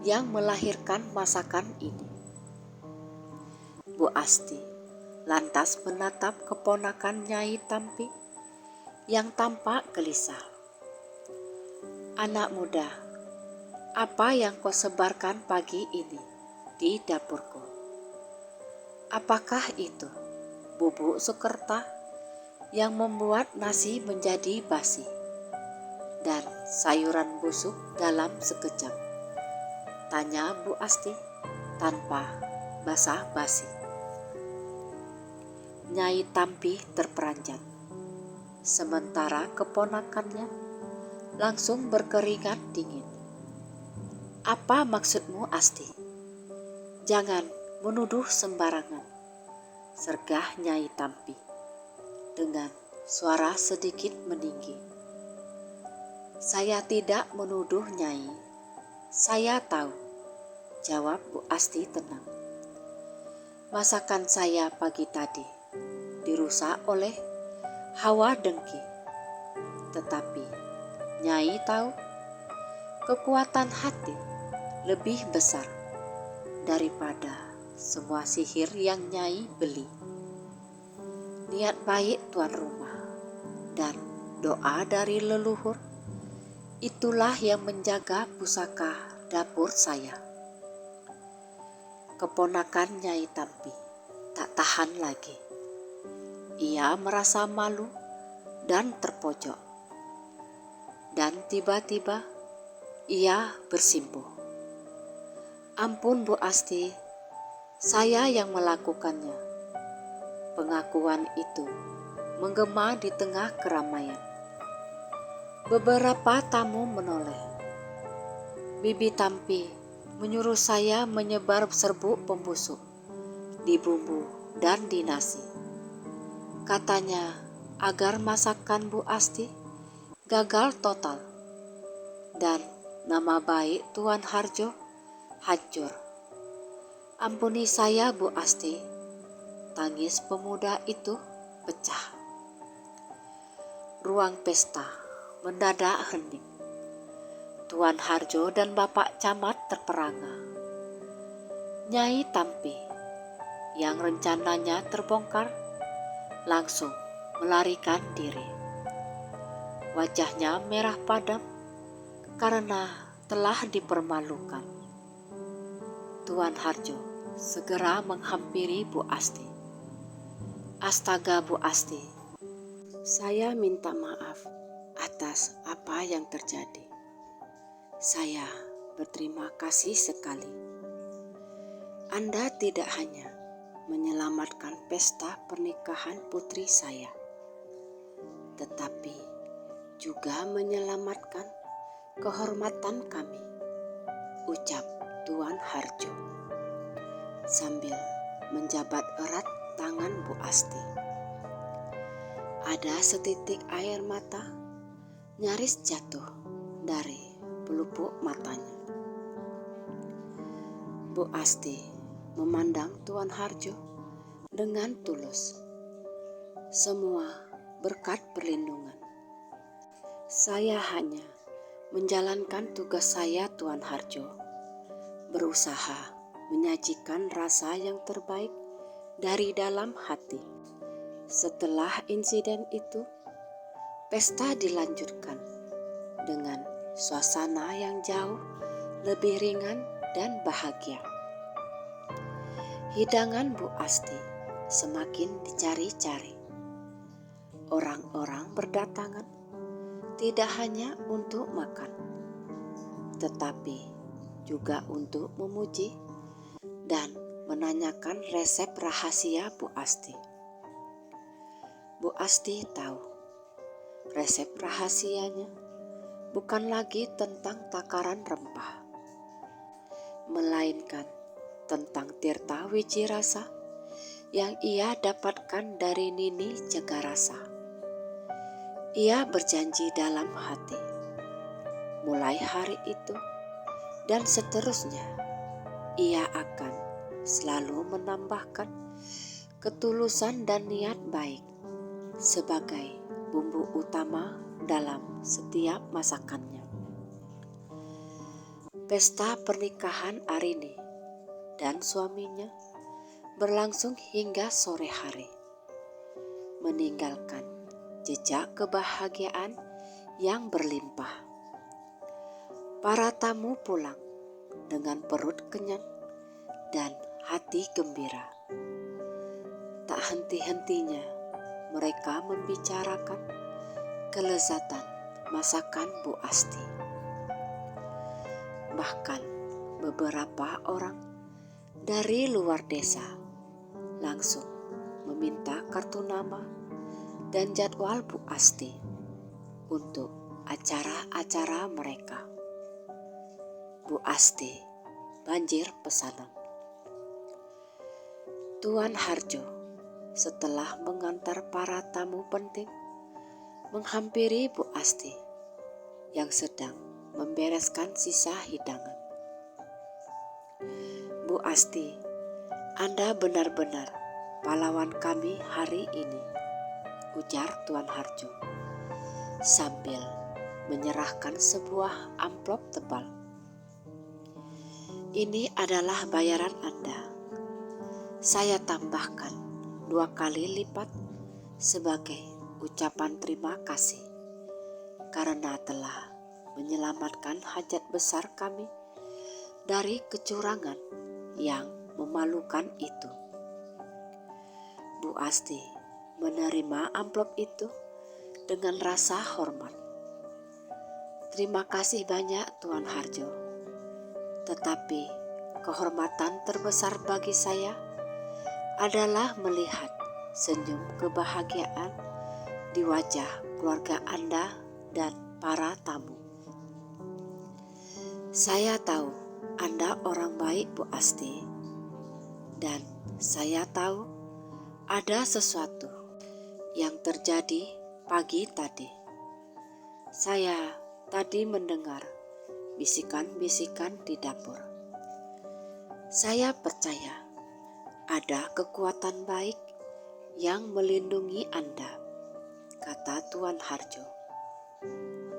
yang melahirkan masakan ini." Bu Asti lantas menatap keponakan Nyai Tampi yang tampak gelisah. "Anak muda, apa yang kau sebarkan pagi ini di dapurku? Apakah itu bubuk sukerta yang membuat nasi menjadi basi dan sayuran busuk dalam sekejap?" tanya Bu Asti tanpa basa-basi. Nyai Tampi terperanjat, sementara keponakannya langsung berkeringat dingin. "Apa maksudmu Asti? Jangan menuduh sembarangan," sergah Nyai Tampi dengan suara sedikit meninggi. "Saya tidak menuduh Nyai, saya tahu," jawab Bu Asti tenang. "Masakan saya pagi tadi dirusak oleh hawa dengki. Tetapi Nyai tahu kekuatan hati lebih besar daripada semua sihir yang Nyai beli. Niat baik tuan rumah dan doa dari leluhur, itulah yang menjaga pusaka dapur saya." Keponakan Nyai Tampi tak tahan lagi. Ia merasa malu dan terpojok. Dan tiba-tiba ia bersimpuh. "Ampun Bu Asti, saya yang melakukannya." Pengakuan itu menggema di tengah keramaian. Beberapa tamu menoleh. "Bibi Tampi menyuruh saya menyebar serbuk pembusuk di bumbu dan di nasi. Katanya agar masakan Bu Asti gagal total dan nama baik Tuan Harjo hancur. Ampuni saya Bu Asti." Tangis pemuda itu pecah. Ruang pesta mendadak hening. Tuan Harjo dan Bapak Camat terperangah. Nyai Tampi yang rencananya terbongkar langsung melarikan diri. Wajahnya merah padam karena telah dipermalukan. Tuan Harjo segera menghampiri Bu Asti. "Astaga Bu Asti, saya minta maaf atas apa yang terjadi. Saya berterima kasih sekali. Anda tidak hanya menyelamatkan pesta pernikahan putri saya, tetapi juga menyelamatkan kehormatan kami, ucap Tuan Harjo sambil menjabat erat tangan Bu Asti. Ada setitik air mata nyaris jatuh dari pelupuk matanya. Bu Asti memandang Tuan Harjo dengan tulus. Semua berkat perlindungan. Saya hanya menjalankan tugas saya, Tuan Harjo. Berusaha menyajikan rasa yang terbaik dari dalam hati. Setelah insiden itu, pesta dilanjutkan dengan suasana yang jauh lebih ringan dan bahagia. Hidangan Bu Asti semakin dicari-cari. Orang-orang berdatangan tidak hanya untuk makan, tetapi juga untuk memuji dan menanyakan resep rahasia Bu Asti. Bu Asti tahu resep rahasianya bukan lagi tentang takaran rempah, melainkan tentang tirta wiji rasa yang ia dapatkan dari Nini Jagarasa. Ia berjanji dalam hati, mulai hari itu dan seterusnya, ia akan selalu menambahkan ketulusan dan niat baik sebagai bumbu utama dalam setiap masakannya. Pesta pernikahan Arini dan suaminya berlangsung hingga sore hari, meninggalkan jejak kebahagiaan yang berlimpah. Para tamu pulang dengan perut kenyang dan hati gembira. Tak henti-hentinya mereka membicarakan kelezatan masakan Bu Asti. Bahkan beberapa orang dari luar desa langsung meminta kartu nama dan jadwal Bu Asti untuk acara-acara mereka. Bu Asti banjir pesanan. Tuan Harjo setelah mengantar para tamu penting menghampiri Bu Asti yang sedang membereskan sisa hidangan. Bu Asti, Anda benar-benar pahlawan kami hari ini, ujar Tuan Harjo sambil menyerahkan sebuah amplop tebal. Ini adalah bayaran Anda. Saya tambahkan 2 kali lipat sebagai ucapan terima kasih karena telah menyelamatkan hajat besar kami dari kecurangan yang memalukan itu. Bu Asti menerima amplop itu dengan rasa hormat. Terima kasih banyak Tuan Harjo, tetapi kehormatan terbesar bagi saya adalah melihat senyum kebahagiaan di wajah keluarga Anda dan para tamu. Saya tahu Anda orang baik, Bu Asti, dan saya tahu ada sesuatu yang terjadi pagi tadi. Saya tadi mendengar bisikan-bisikan di dapur. Saya percaya ada kekuatan baik yang melindungi Anda, kata Tuan Harjo.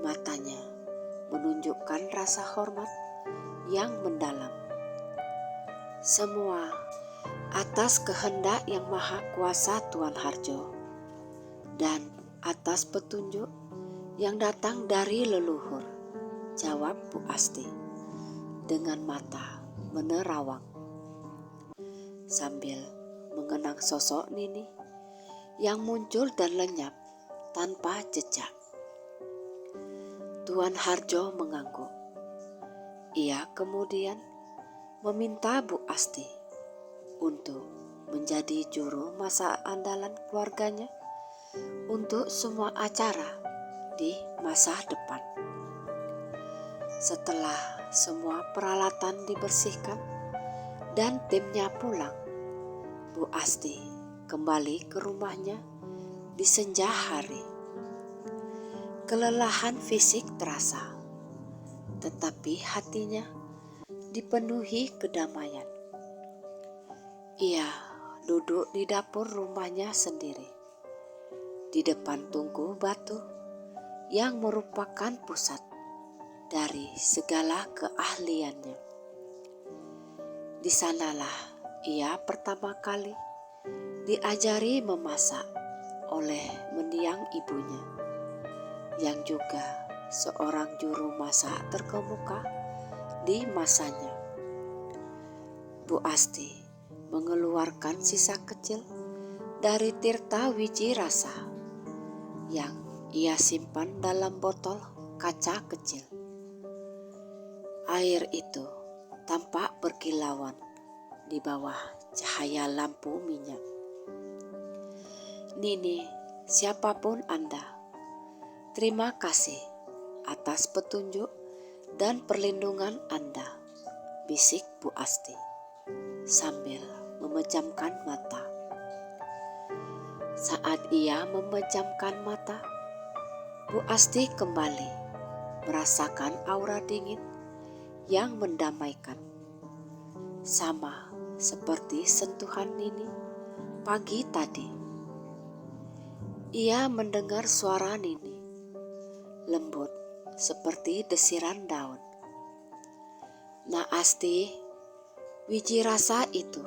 Matanya menunjukkan rasa hormat yang mendalam. Semua atas kehendak yang maha kuasa Tuan Harjo dan atas petunjuk yang datang dari leluhur, jawab Bu Asti dengan mata menerawang sambil mengenang sosok Nini yang muncul dan lenyap tanpa jejak. Tuan Harjo mengangguk. Ia kemudian meminta Bu Asti untuk menjadi juru masak andalan keluarganya untuk semua acara di masa depan. Setelah semua peralatan dibersihkan dan timnya pulang, Bu Asti kembali ke rumahnya di senja hari. Kelelahan fisik terasa, tetapi hatinya dipenuhi kedamaian. Ia duduk di dapur rumahnya sendiri, di depan tungku batu yang merupakan pusat dari segala keahliannya. Di sanalah ia pertama kali diajari memasak oleh mendiang ibunya, yang juga seorang juru masak terkemuka di masanya. Bu Asti mengeluarkan sisa kecil dari tirta wiji rasa yang ia simpan dalam botol kaca kecil. Air itu tampak berkilauan di bawah cahaya lampu minyak. "Nini, siapapun Anda, terima kasih atas petunjuk dan perlindungan Anda," bisik Bu Asti sambil memejamkan mata. Saat ia memejamkan mata, Bu Asti kembali merasakan aura dingin yang mendamaikan, sama seperti sentuhan Nini pagi tadi. Ia mendengar suara Nini, lembut seperti desiran daun. "Nak Asti, wiji rasa itu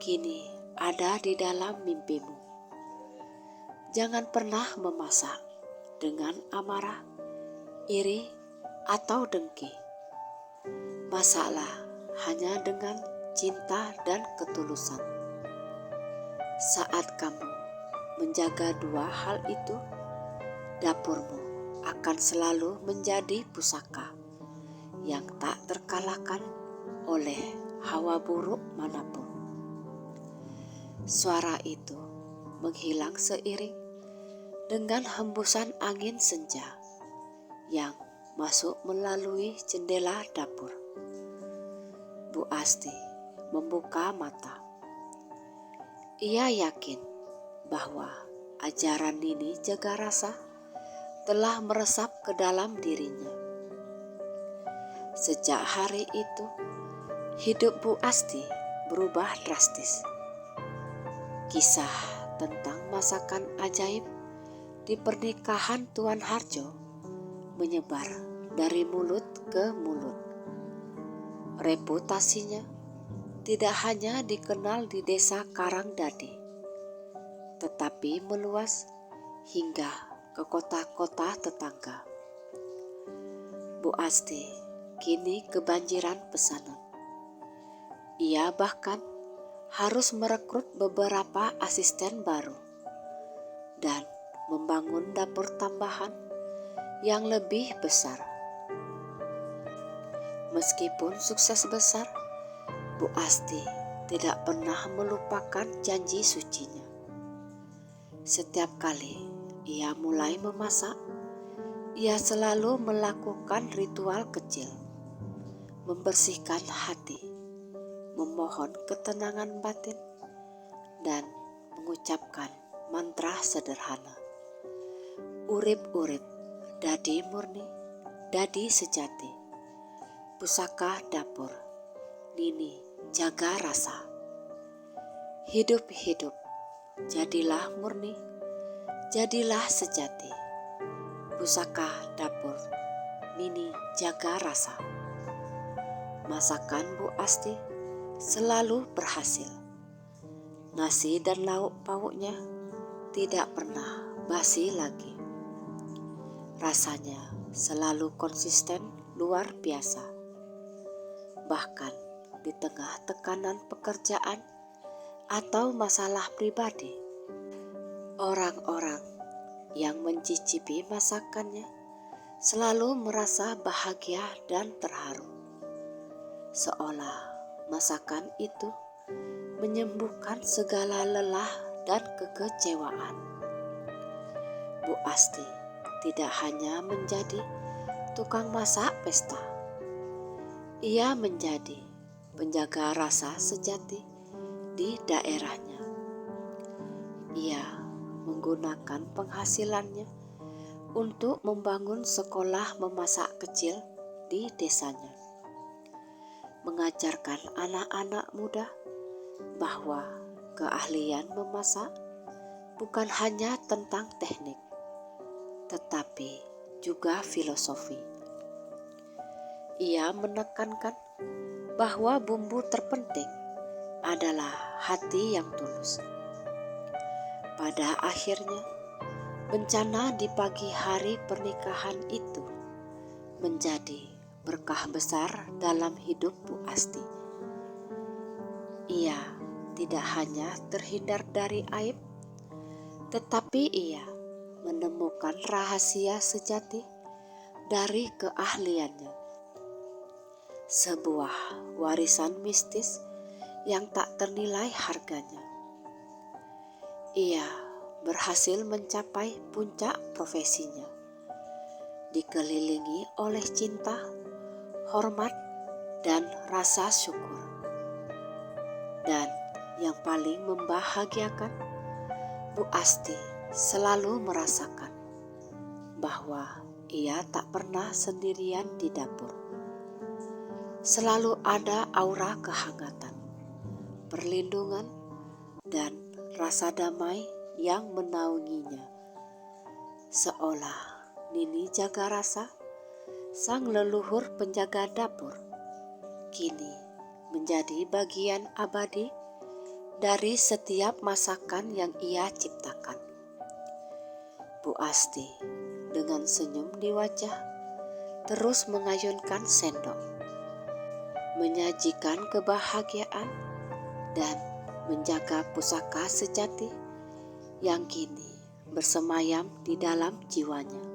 kini ada di dalam mimpimu. Jangan pernah memasak dengan amarah, iri, atau dengki. Masaklah hanya dengan cinta dan ketulusan. Saat kamu menjaga dua hal itu, dapurmu akan selalu menjadi pusaka yang tak terkalahkan oleh hawa buruk manapun." Suara itu menghilang seiring dengan hembusan angin senja yang masuk melalui jendela dapur. Bu Asti membuka mata. Ia yakin bahwa ajaran Nini Jaga Rasa telah meresap ke dalam dirinya. Sejak hari itu, hidup Bu Asti berubah drastis. Kisah tentang masakan ajaib di pernikahan Tuan Harjo menyebar dari mulut ke mulut. Reputasinya tidak hanya dikenal di desa Karangdadi, tetapi meluas hingga ke kota-kota tetangga. Bu Asti kini kebanjiran pesanan. Ia bahkan harus merekrut beberapa asisten baru dan membangun dapur tambahan yang lebih besar. Meskipun sukses besar, Bu Asti tidak pernah melupakan janji sucinya. Setiap kali ia mulai memasak, ia selalu melakukan ritual kecil, membersihkan hati, memohon ketenangan batin, dan mengucapkan mantra sederhana. Urip-urip, dadi murni, dadi sejati. Pusaka dapur, Nini Jaga Rasa. Hidup-hidup, jadilah murni, jadilah sejati. Pusaka dapur, Nini Jaga Rasa. Masakan Bu Asti selalu berhasil. Nasi dan lauk pauknya tidak pernah basi lagi. Rasanya selalu konsisten luar biasa. Bahkan di tengah tekanan pekerjaan atau masalah pribadi, orang-orang yang mencicipi masakannya selalu merasa bahagia dan terharu. seolah masakan itu menyembuhkan segala lelah dan kekecewaan. Bu Asti tidak hanya menjadi tukang masak pesta, ia menjadi penjaga rasa sejati di daerahnya. Ia menggunakan penghasilannya untuk membangun sekolah memasak kecil di desanya, mengajarkan anak-anak muda bahwa keahlian memasak bukan hanya tentang teknik, tetapi juga filosofi. Ia menekankan bahwa bumbu terpenting adalah hati yang tulus. Pada akhirnya, bencana di pagi hari pernikahan itu menjadi berkah besar dalam hidup Bu Asti. Ia tidak hanya terhindar dari aib, tetapi ia menemukan rahasia sejati dari keahliannya. Sebuah warisan mistis yang tak ternilai harganya. Ia berhasil mencapai puncak profesinya, dikelilingi oleh cinta, hormat, dan rasa syukur. Dan yang paling membahagiakan, Bu Asti selalu merasakan bahwa ia tak pernah sendirian di dapur. Selalu ada aura kehangatan, perlindungan, dan rasa damai yang menaunginya. Seolah Nini Jagarasa, sang leluhur penjaga dapur, kini menjadi bagian abadi dari setiap masakan yang ia ciptakan. Bu Asti dengan senyum di wajah terus mengayunkan sendok, menyajikan kebahagiaan dan menjaga pusaka sejati yang kini bersemayam di dalam jiwanya.